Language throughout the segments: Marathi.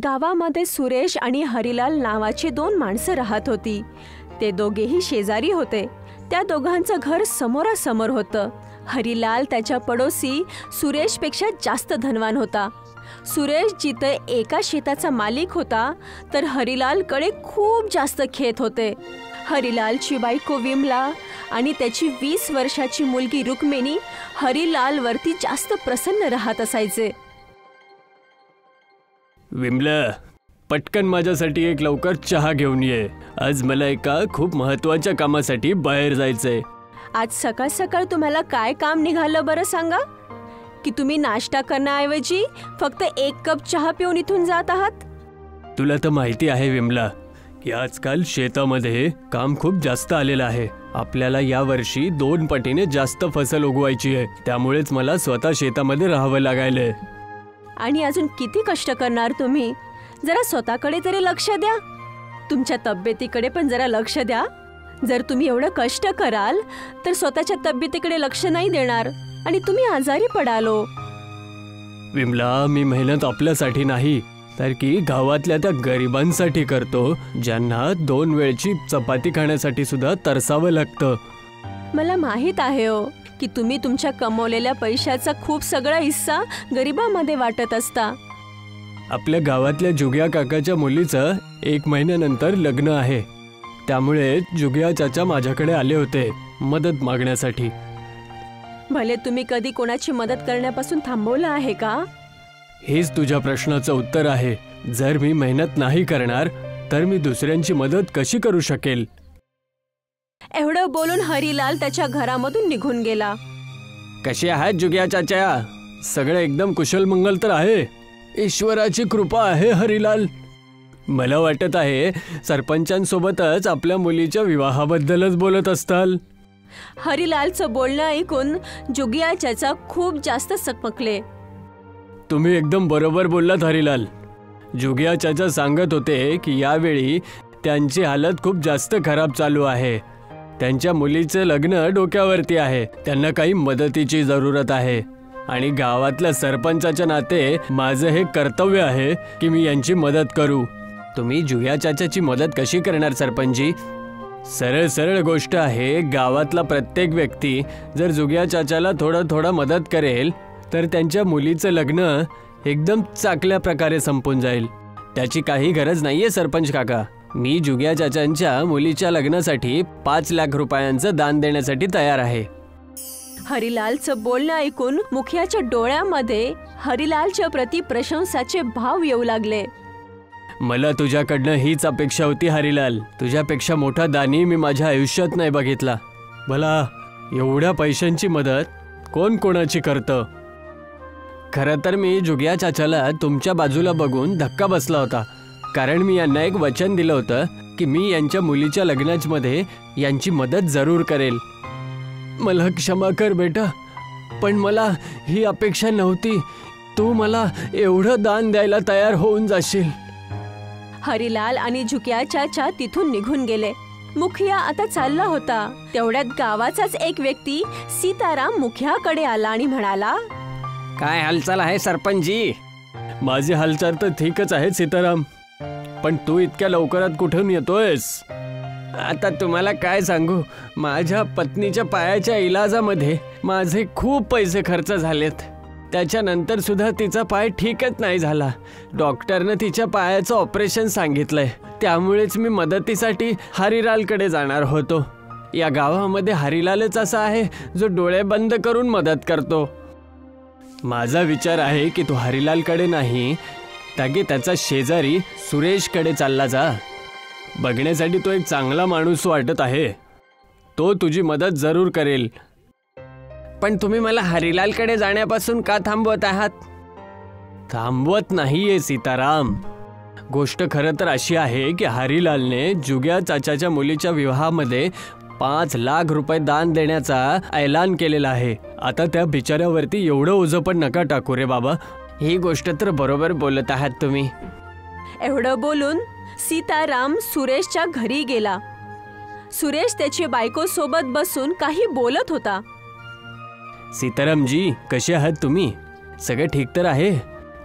गावामध्ये सुरेश आणि हरिलाल नावाची 2 माणसं राहत होती. ते दोघेही शेजारी होते. त्या दोघांचं घर समोरासमोर होतं. हरिलाल त्याच्या पडोसी सुरेशपेक्षा जास्त धनवान होता. सुरेश जिथे एका शेताचा मालिक होता, तर हरिलालकडे खूप जास्त खेत होते. हरिलालची बायको विमला आणि त्याची 20 वर्षाची मुलगी रुक्मिणी हरिलालवरती जास्त प्रसन्न राहत असायचे. विमला, पटकन माझ्यासाठी एक लवकर चहा घेऊन ये. आज मला एका खूप महत्त्वाच्या कामासाठी बाहेर जायचंय. आज सकाळ सकाळ तुम्हाला काय काम निघालं बरं सांगा, की तुम्ही नाश्ता करण्याऐवजी फक्त 1 कप चहा पिऊन इथून जात आहात? तुला तर माहिती आहे विमला की आजकाल शेतामध्ये काम खूप जास्त आलेलं आहे. आपल्याला यावर्षी 2 पटीने जास्त फसल उगवायची आहे. त्यामुळेच मला स्वतः शेतामध्ये राहावं लागायलंय. आणि अजून किती कष्ट करणार तुम्ही? जरा स्वतःकडे तरी लक्ष द्या. तुमच्या तब्येतीकडे पण जरा लक्ष द्या. जर तुम्ही एवढं कष्ट कराल तर स्वतःच्या तब्येतीकडे लक्ष नाही देणार आणि तुम्ही आजारी पडालो. विमला, मी मेहनत आपल्यासाठी नाही तर की गावातल्या त्या गरिबांसाठी करतो, ज्यांना 2 वेळची चपाती खाण्यासाठी सुद्धा तरसावं लागतं. मला माहित आहे हो की तुम्ही तुमच्या कमवलेल्या पैशाचा खूप सगळा हिस्सा गरिबांमध्ये वाटत असता. आपल्या गावातल्या जुग्या काकाच्या मुलीचं 1 महिन्यानंतर लग्न आहे. त्यामुळे जुग्या चाचा माझ्याकडे आले होते मदत मागण्यासाठी. भले तुम्ही कधी कोणाची मदत करण्यापासून थांबवलं आहे का? हेच तुझ्या प्रश्नाचं उत्तर आहे. जर मी मेहनत नाही करणार तर मी दुसऱ्यांची मदत कशी करू शकेल? एवढं बोलून हरिलाल त्याच्या घरामधून निघून गेला. कसे आहात जुग्या चाचा? सगळं एकदम कुशल मंगल तर आहे. ईश्वराची कृपा आहे हरिलाल. मला वाटत आहे सरपंचांसोबतच आपल्या मुलीच्या विवाहाबद्दलच बोलत असताल. हरिलालचं बोलणं ऐकून जुगिया चाचा खूप जास्त सकमकले. तुम्ही एकदम बरोबर बोललात हरिलाल. जुगिया चाचा सांगत होते की यावेळी त्यांची हालत खूप जास्त खराब चालू आहे. त्यांच्या मुलीचं लग्न डोक्यावरती आहे. त्यांना काही मदतीची जरूरत आहे आणि गावातल्या सरपंचाच्या नाते माझं हे कर्तव्य आहे की मी यांची मदत करू. तुम्ही जुया चाचाची मदत कशी करणार सरपंचजी? सरळ सरळ गोष्ट आहे. गावातला प्रत्येक व्यक्ती जर जुग्या चाचाला थोडं मदत करेल तर त्यांच्या मुलीचं लग्न एकदम चांगल्या प्रकारे संपून जाईल. त्याची काही गरज नाहीये सरपंच काका. मी जुग्या चाचांच्या मुलीच्या लग्नासाठी 5 लाख रुपयांचं दान देण्यासाठी तयार आहे. हरिलालचं बोलणं ऐकून मुखियाच्या डोळ्यामध्ये हरिलालच्या प्रति प्रशंसाचे भाव येऊ लागले. मला तुझ्याकडनं हीच अपेक्षा होती हरिलाल. तुझ्यापेक्षा मोठा दानी मी माझ्या आयुष्यात नाही बघितला. भला एवढ्या पैशांची मदत कोण कोणाची करतं? खरं तर मी जुग्या चाचाला तुमच्या बाजूला बघून धक्का बसला होता, कारण मी यांना एक वचन दिलं होतं की मी यांच्या मुलीच्या लग्नामध्ये यांची मदत जरूर करेल. मला क्षमा कर बेटा, पण मला ही अपेक्षा नव्हती तू मला एवढं दान द्यायला तयार होऊन जाशील. हरिलाल आणि जुग्या चाचा तिथून निघून गेले. मुखिया आता चालला होता. तेवढ्यात गावाचाच एक व्यक्ती सीताराम मुखियाकडे आला आणि म्हणाला, काय हालचाल आहे सरपंचजी? माझी हालचाल तर ठीकच आहे सीताराम, पण तू इतक्या लवकरात कुठून येतोयस? आता तुम्हाला काय सांगू, माझ्या पत्नीच्या पायाच्या इलाजामध्ये माझे खूप पैसे खर्च झालेत. त्याच्यानंतर सुद्धा तिचा पाय ठीकच नाही झाला. डॉक्टरने तिच्या पायाचं ऑपरेशन सांगितलंय. त्यामुळेच मी मदतीसाठी हरिलालकडे जाणार होतो. या गावामध्ये हरिलालच असा आहे जो डोळे बंद करून मदत करतो. माझा विचार आहे की तू हरिलालकडे नाही तर त्याचा शेजारी सुरेशकडे चालला जा. बघण्यासाठी तो एक चांगला माणूस वाटत आहे. तो तुझी मदत जरूर करेल. पण तुम्ही मला हरिलालकडे जाण्यापासून का थांबवत आहात? थांबवत नाहीये सीताराम. गोष्ट खरं तर अशी आहे की हरिलालने जुग्या चाचाच्या मुलीच्या विवाहामध्ये 5 लाख रुपये दान देण्याचा ऐलान केलेला आहे. आता त्या बिचाऱ्यावरती एवढं ओझं पण नका टाकू रे बाबा. ही गोष्ट तर बरोबर बोलत आहात तुम्ही. एवढं बोलून सीताराम सुरेशच्या घरी गेला. सुरेश त्याची बायको सोबत बसून काही बोलत होता. सीतारामजी, कसे आहात तुम्ही? सगळं ठीक तर आहे?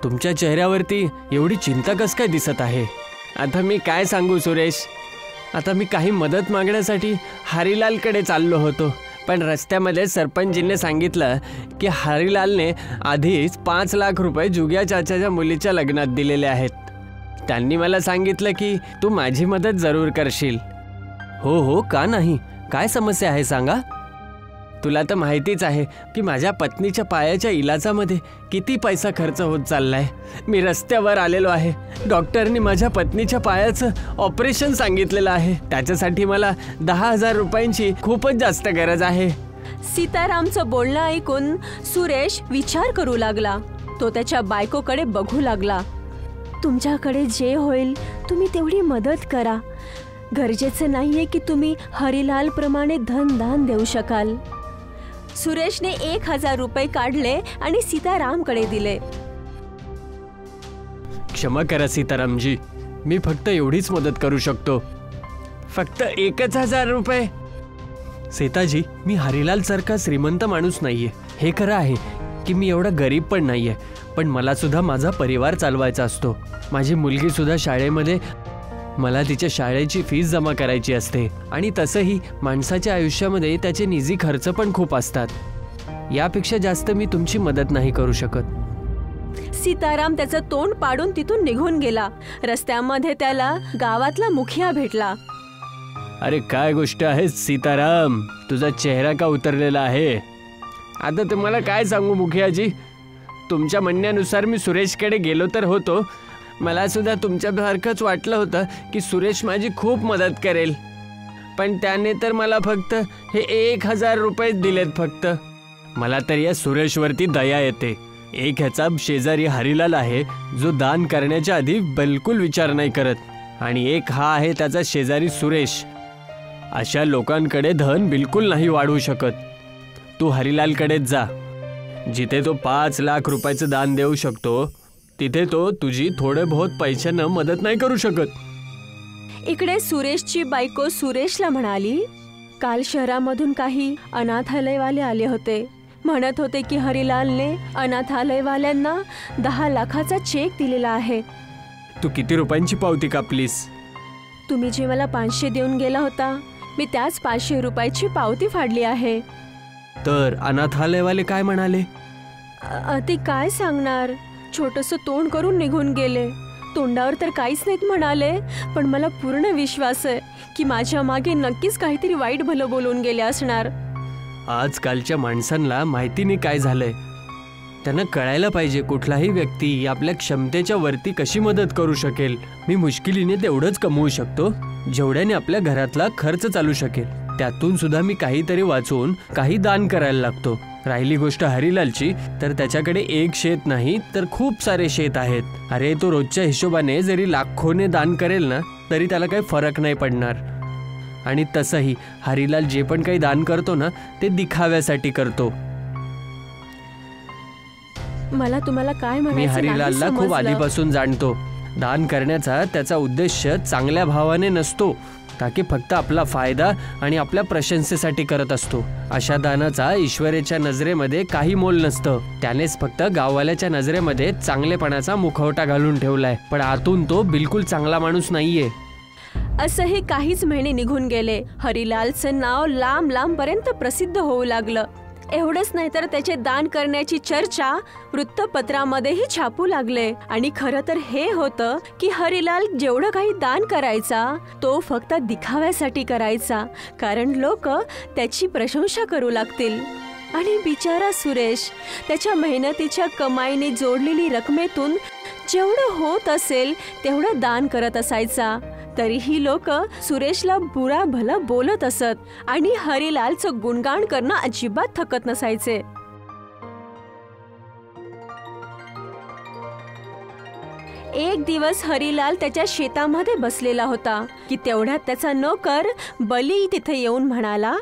तुमच्या चेहऱ्यावरती एवढी चिंता कस काय दिसत आहे? आता मी काय सांगू सुरेश, आता मी काही मदत मागण्यासाठी हरिलालकडे चाललो होतो, पण रस्त्यामध्ये सरपंचजींनी सांगितलं की हरिलालने आधीच 5 लाख रुपये जुग्या चाचाच्या मुलीच्या लग्नात दिलेले आहेत. त्यांनी मला सांगितलं की तू माझी मदत जरूर करशील. हो हो, का नाही, काय समस्या आहे सांगा. तुला तर माहितीच आहे की माझ्या पत्नीच्या पायाच्या इलाजामध्ये किती पैसा खर्च होत चाललाय. मी रस्त्यावर आलेलो आहे. डॉक्टरनी माझ्या पत्नीच्या पायाचं ऑपरेशन सांगितलेलं आहे. त्याच्यासाठी मला 10,000 रुपयांची खूपच जास्त गरज आहे. सीतारामचं बोलणं ऐकून सुरेश विचार करू लागला. तो त्याच्या बायकोकडे बघू लागला. तुमच्याकडे जे होईल तुम्ही तेवढी मदत करा. गरजेचं नाहीये की तुम्ही हरिलाल प्रमाणे धनदान देऊ शकाल. सुरेशने 1,000 रुपये काढले आणि सीतारामकडे दिले. क्षमा करा सीतारामजी, मी फक्त एवढीच मदत करू शकतो. फक्त 1,000 रुपये? सीताजी, मी हरिलाल सारखा श्रीमंत माणूस नाहीये. हे खरं आहे की मी एवढा गरीब पण नाहीये, पण मला सुद्धा माझा परिवार चालवायचा असतो. माझी मुलगी सुद्धा शाळेमध्ये, मला तिच्या शाळेची फीस जमा करायची असते. आणि तसंही माणसाच्या आयुष्यामध्ये त्याचे निजी खर्च पण खूप असतात. यापेक्षा जास्त मी तुमची मदत नाही करू शकत. सीताराम त्याचं तोंड पाडून तिथून निघून गेला. रस्त्यामध्ये त्याला गावातला मुखिया भेटला. अरे काय गोष्ट आहे सीताराम, तुझा चेहरा का उतरलेला आहे? आता तुम्हाला काय सांगू मुखियाजी, तुमच्या म्हणण्यानुसार मी सुरेशकडे गेलो तर होतो. मला सुद्धा तुमच्यासारखंच वाटलं होतं की सुरेश माझी खूप मदत करेल, पण त्याने तर मला फक्त हे 1,000 रुपये दिलेत फक्त. मला तर या सुरेशवरती दया येते. एक ह्याचा शेजारी हरिलाल आहे जो दान करण्याच्या आधी बिलकुल विचार नाही करत, आणि एक हा आहे त्याचा शेजारी सुरेश. अशा लोकांकडे धन बिलकुल नाही वाढवू शकत. तू हरिलालकडेच जा. जिथे तो 5 लाख रुपयाचं दान देऊ शकतो तिथे तो तुझी थोडे बहुत पैशानं मदत नाही करू शकत. इकडे सुरेशची बायको सुरेशला म्हणाली, काल शहरामधून काही अनाथालयवाले आले होते. म्हणत होते की हरिलालने अनाथालयवाल्यांना 10 लाखाचा चेक दिलेला आहे. तू किती रुपयांची पावती कापलीस? तुम्ही जे मला 500 देऊन गेला होता, मी त्याच 500 रुपयाची पावती फाडली आहे. तर अनाथालयवाले काय म्हणाले? ते काय सांगणार, छोटंसं तोंड करून निघून गेले. तोंडावर तर काहीच नाहीत म्हणाले, पण मला पूर्ण विश्वास आहे की माझ्या मागे नक्कीच काहीतरी वाईट भलं बोलून गेले असणार. आजकालच्या माणसांना माहितीने काय झालंय. त्यांना कळायला पाहिजे कुठलाही व्यक्ती आपल्या क्षमतेच्या वरती कशी मदत करू शकेल. मी मुश्किलीने तेवढंच कमवू शकतो जेवढ्याने आपल्या घरातला खर्च चालू शकेल. त्यातून सुद्धा मी काहीतरी वाचून काही दान करायला लागतो. राहिली गोष्ट हरिलालची, तर त्याच्याकडे एक शेत नाही तर खूप सारे शेत आहेत. अरे तो रोजच्या हिशोबाने जरी लाखोने दान करेल ना तरी त्याला काही फरक नाही पडणार. आणि तसंही हरिलाल जे पण काही दान करतो ना ते दिखाव्यासाठी करतो. मला तुम्हाला काय म्हणायचं मी नाही हरिलालला खूप समजलं. आधीपासून जाणतो. दान करण्याचा त्याचा उद्देश चांगल्या भावाने नसतो, ताकी फक्त आपला फायदा आणि आपल्या प्रशंसेसाठी करत असतो. अशा दानाचा ईश्वराच्या नजरेमध्ये काही मोल नसतं. त्यानेच फक्त गाववाल्याच्या नजरेमध्ये चांगलेपणाचा मुखवटा घालून ठेवलाय, पण आतून तो बिलकुल चांगला माणूस नाहीये. असंही काहीच महिने निघून गेले. हरिलालचं नाव लांब लांबपर्यंत प्रसिद्ध होऊ लागलं. एवढंच नाही तर त्याचे दान करण्याची चर्चा वृत्तपत्रामध्येही छापू लागले. आणि खरं तर हे होतं की हरिलाल जेवढं काही दान करायचा तो फक्त दिखाव्यासाठी करायचा, कारण लोक त्याची प्रशंसा करू लागतील. आणि बिचारा सुरेश त्याच्या मेहनतीच्या कमाईने जोडलेली रकमेतून जेवढं होत असेल तेवढं दान करत असायचा. तरीही लोक सुरेशला बुरा भला बोलत असत आणि हरिलालचं गुणगान करणं अजिबात थकत नसायचे. एक दिवस हरिलाल त्याच्या शेतामध्ये बसलेला होता की तेवढ्यात त्याचा नोकर बली तिथे येऊन म्हणाला,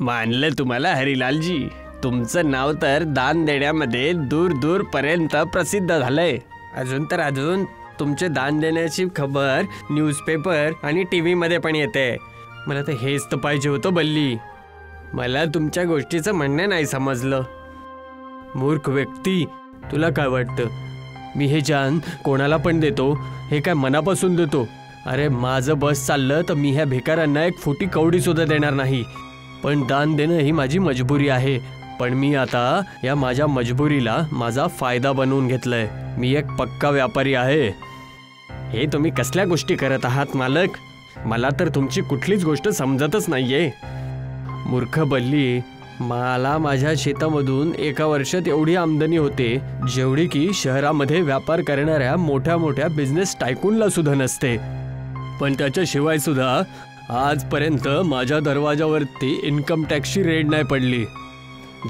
मानलं तुम्हाला हरिलालजी, तुमचं नाव तर दान देण्यामध्ये दूर दूर पर्यंत प्रसिद्ध झालंय. अजून तुमचे दान देण्याची खबर न्यूजपेपर आणि TV मध्ये पण येते. मला तर हेच तर पाहिजे होतं बल्ली. मला तुमच्या गोष्टीचं म्हणणं नाही समजलं. मूर्ख व्यक्ती, तुला काय वाटतं मी हे दान कोणाला पण देतो, हे काय मनापासून देतो. अरे माझं बस चाललं तर मी ह्या भिकाऱ्यांना एक फुटी कवडी सुद्धा देणार नाही. पण दान देणं ही माझी मजबुरी आहे. पण मी आता या माझ्या मजबुरीला माझा फायदा बनवून घेतलंय. मी एक पक्का व्यापारी आहे. हे तुम्ही कसल्या गोष्टी करत आहात मालक? मला तर तुमची कुठलीच गोष्ट समजतच नाहीये. मूर्ख बल्ली, मला माझ्या शेतामधून एका वर्षात एवढी आमदनी होते जेवढी की शहरामध्ये व्यापार करणाऱ्या मोठ्या मोठ्या बिझनेस टायकूनला सुद्धा नसते. पण त्याच्याशिवाय सुद्धा आजपर्यंत माझ्या दरवाजावरती इन्कम टॅक्सची रेड नाही पडली,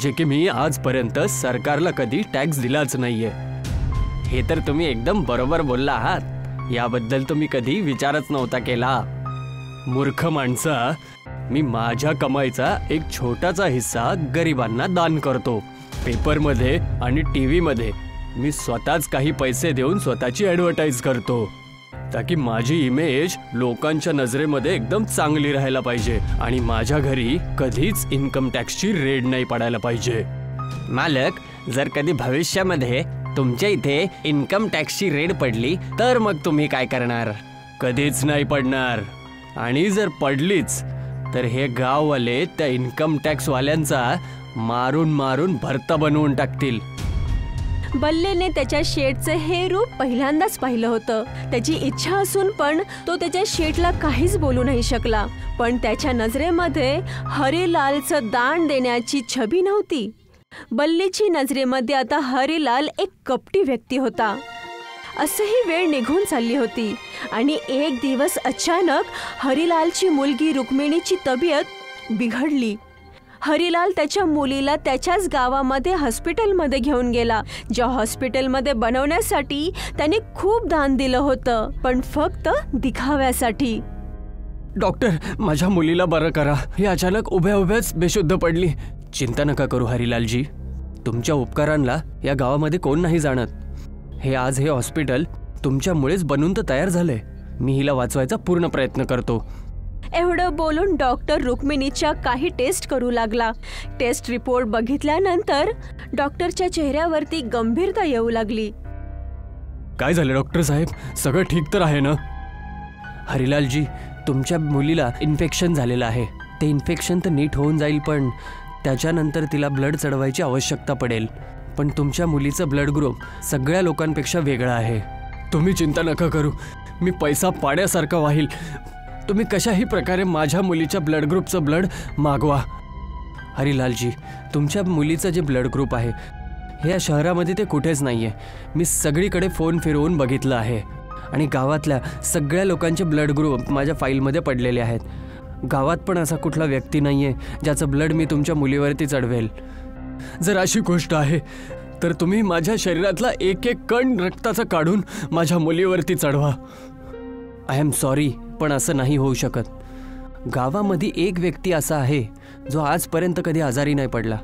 जे की मी आजपर्यंत सरकारला कधी टॅक्स दिलाच नाहीये. हे तर तुम्ही एकदम बरोबर बोलला आहात. याबद्दल तुम्ही कधी विचारच नव्हता केला. मूर्ख माणसा, मी माझ्या कमाईचा एक छोटासा हिस्सा गरिबांना दान करतो. पेपरमध्ये आणि टीव्हीमध्ये मी स्वतःच काही पैसे देऊन स्वतःची ॲडव्हर्टाईज करतो, ताकी माझी इमेज लोकांच्या नजरेमध्ये एकदम चांगली राहायला पाहिजे आणि माझ्या घरी कधीच इन्कम टॅक्सची रेड नाही पडायला पाहिजे. मालक, जर कधी भविष्यामध्ये तुमच्या इथे इन्कम टॅक्सची रेड पडली तर मग तुम्ही काय करणार? कधीच नाही पडणार. आणि जर पडलीच तर हे गाववाले त्या इन्कम टॅक्स वाल्यांचा मारून मारून भरता बनवून टाकतील. बल्लेने त्याच्या शेठचं हे रूप पहिल्यांदाच पाहिलं होतं. त्याची इच्छा असून पण तो त्याच्या शेठला काहीच बोलू नाही शकला. पण त्याच्या नजरेमध्ये हरिलालचं दान देण्याची छबी नव्हती. बल्लीची नजरेमध्ये आता हरिलाल एक कपटी व्यक्ती होता. असंही वेळ निघून चालली होती आणि एक दिवस अचानक हरिलालची मुलगी रुक्मिणीची तब्येत बिघडली. हरिलाल त्याच्या मुलीला त्याच्याच गावामध्ये हॉस्पिटलमध्ये घेऊन गेला, ज्या हॉस्पिटलमध्ये बनवण्यासाठी त्याने खूप दान दिलं होतं, पण फक्त दिखाव्यासाठी. डॉक्टर, माझ्या मुलीला बरं करा. ही अचानक उभ्या उभ्याच बेशुद्ध पडली. चिंता नका करू हरिलालजी. तुमच्या उपकारांना या गावामध्ये कोण नाही जाणत. हे आज हे हॉस्पिटल तुमच्यामुळेच बनून तर तयार झालंय. मी हिला वाचवायचा पूर्ण प्रयत्न करतो. एवढं बोलून डॉक्टर रुक्मिणीच्या काही टेस्ट करू लागला. टेस्ट रिपोर्ट बघितल्यानंतर डॉक्टरच्या चेहऱ्यावरती गंभीरता येऊ लागली. काय झालं डॉक्टर साहेब? सगळं ठीक तर आहे ना? हरिलालजी, तुमच्या मुलीला इन्फेक्शन झालेलं आहे. ते इन्फेक्शन तर नीट होऊन जाईल, पण त्याच्यानंतर तिला ब्लड चढवायची आवश्यकता पडेल. पण तुमच्या मुलीचं ब्लड ग्रुप सगळ्या लोकांपेक्षा वेगळा आहे. तुम्ही चिंता नका करू. मी पैसा पाड्यासारखा वाहील. तुम्ही कशाही प्रकारे माझ्या मुलीच्या ब्लड ग्रुपचं ब्लड मागवा. हरिलालजी, तुमच्या मुलीचं जे ब्लड ग्रुप आहे हे या शहरामध्ये ते कुठेच नाही आहे. मी सगळीकडे फोन फिरवून बघितलं आहे आणि गावातल्या सगळ्या लोकांचे ब्लड ग्रुप माझ्या फाईलमध्ये पडलेले आहेत. गावात पण असा कुठला व्यक्ती नाही आहे ज्याचं ब्लड मी तुमच्या मुलीवरती चढवेल. जर अशी गोष्ट आहे तर तुम्ही माझ्या शरीरातला एक एक कण रक्ताचा काढून माझ्या मुलीवरती चढवा. आय एम सॉरी, पण असं नाही होऊ शकत. गावामध्ये एक व्यक्ती असा आहे जो आजपर्यंत कधी आजारी नाही पडला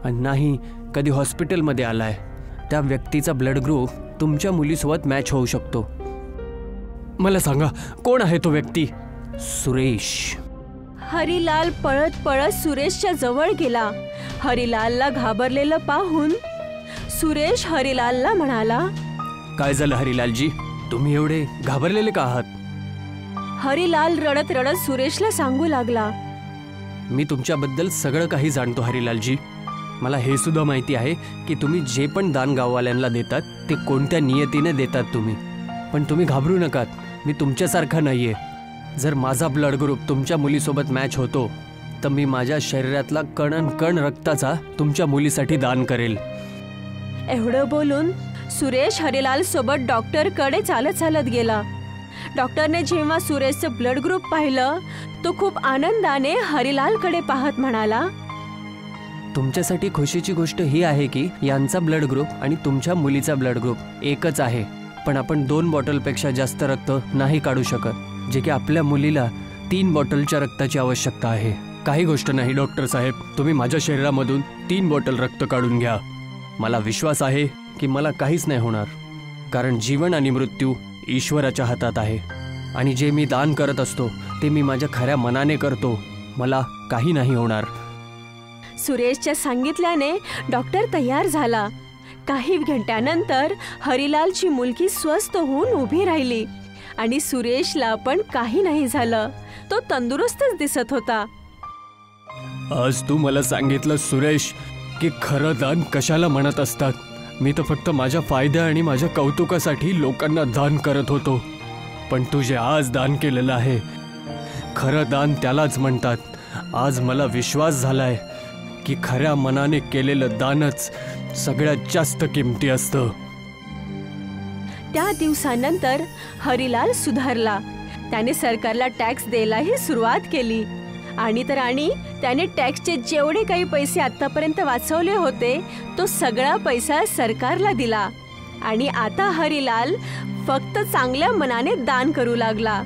आणि नाही कधी हॉस्पिटलमध्ये आला आहे. त्या व्यक्तीचा ब्लड ग्रुप तुमच्या मुलीसोबत मॅच होऊ शकतो. मला सांगा, कोण आहे तो व्यक्ती? सुरेश. हरिलाल पळत पळत सुरेशच्या जवळ गेला. हरिलालला घाबरलेलं पाहून सुरेश हरिलालला म्हणाला, काय झालं हरिलालजी? तुम्ही एवढे घाबरलेले का आहात? हरिलाल रडत रडत सुरेशला सांगू लागला, मी तुमच्याबद्दल सगळं काही जाणतो हरिलालजी. मला हे सुद्धा माहिती आहे की तुम्ही जे पण दान गाववाल्यांना देतात ते कोणत्या नियतीने देतात तुम्ही. पण तुम्ही घाबरू नकात. मी तुमच्यासारखा नाहीये. जर माझा ब्लड ग्रुप तुमच्या मुलीसोबत मॅच होतो तर मी माझ्या शरीरातला कण रक्ताचा तुमच्या मुलीसाठी दान करेल. एवढं बोलून सुरेश हरिलाल सोबत डॉक्टरकडे चालत चालत गेला. डॉक्टरने जेव्हा सुरेशचं ब्लड ग्रुप पाहिलं तो खूप आनंदाने हरिलालकडे पाहत म्हणाला, तुमच्यासाठी खुशीची गोष्ट ही आहे की यांचा ब्लड ग्रुप आणि तुमच्या मुलीचा ब्लड ग्रुप एकच आहे. पण आपण 2 बॉटलपेक्षा जास्त रक्त नाही काढू शकत, जे की आपल्या मुलीला 3 बॉटलच्या रक्ताची आवश्यकता आहे. काही गोष्ट नाही डॉक्टर साहेब, तुम्ही माझ्या शरीरामधून 3 बॉटल रक्त काढून घ्या. मला विश्वास आहे की मला काहीच नाही होणार, कारण जीवन आणि मृत्यू ईश्वराच्या हातात आहे आणि जे मी दान करत असतो ते मी माझ्या खऱ्या मनाने करतो. मला काही नाही होणार. सुरेशच्या सांगितल्याने डॉक्टर तयार झाला. काही घंट्यानंतर हरिलालची मुलगी स्वस्थ होऊन उभी राहिली आणि सुरेशला पण काही नाही झालं. तो तंदुरुस्तच दिसत होता. आज तू मला सांगितलं सुरेश की खरं दान कशाला म्हणत असतात. मी तर फक्त माझ्या फायद्या आणि माझ्या कौतुकासाठी लोकांना दान करत होतो. पण तू जे आज दान केलेलं आहे खरं दान त्यालाच म्हणतात. आज मला विश्वास झालाय की खऱ्या मनाने केलेलं दानच सगळ्यात जास्त किमती असतं. त्या दिवसानंतर हरिलाल सुधारला. त्याने सरकारला टॅक्स द्यायलाही सुरुवात केली. आणि त्याने टॅक्सचे जेवढे काही पैसे आतापर्यंत वाचवले होते तो सगळा पैसा सरकारला दिला. आणि आता हरिलाल फक्त चांगल्या मनाने दान करू लागला.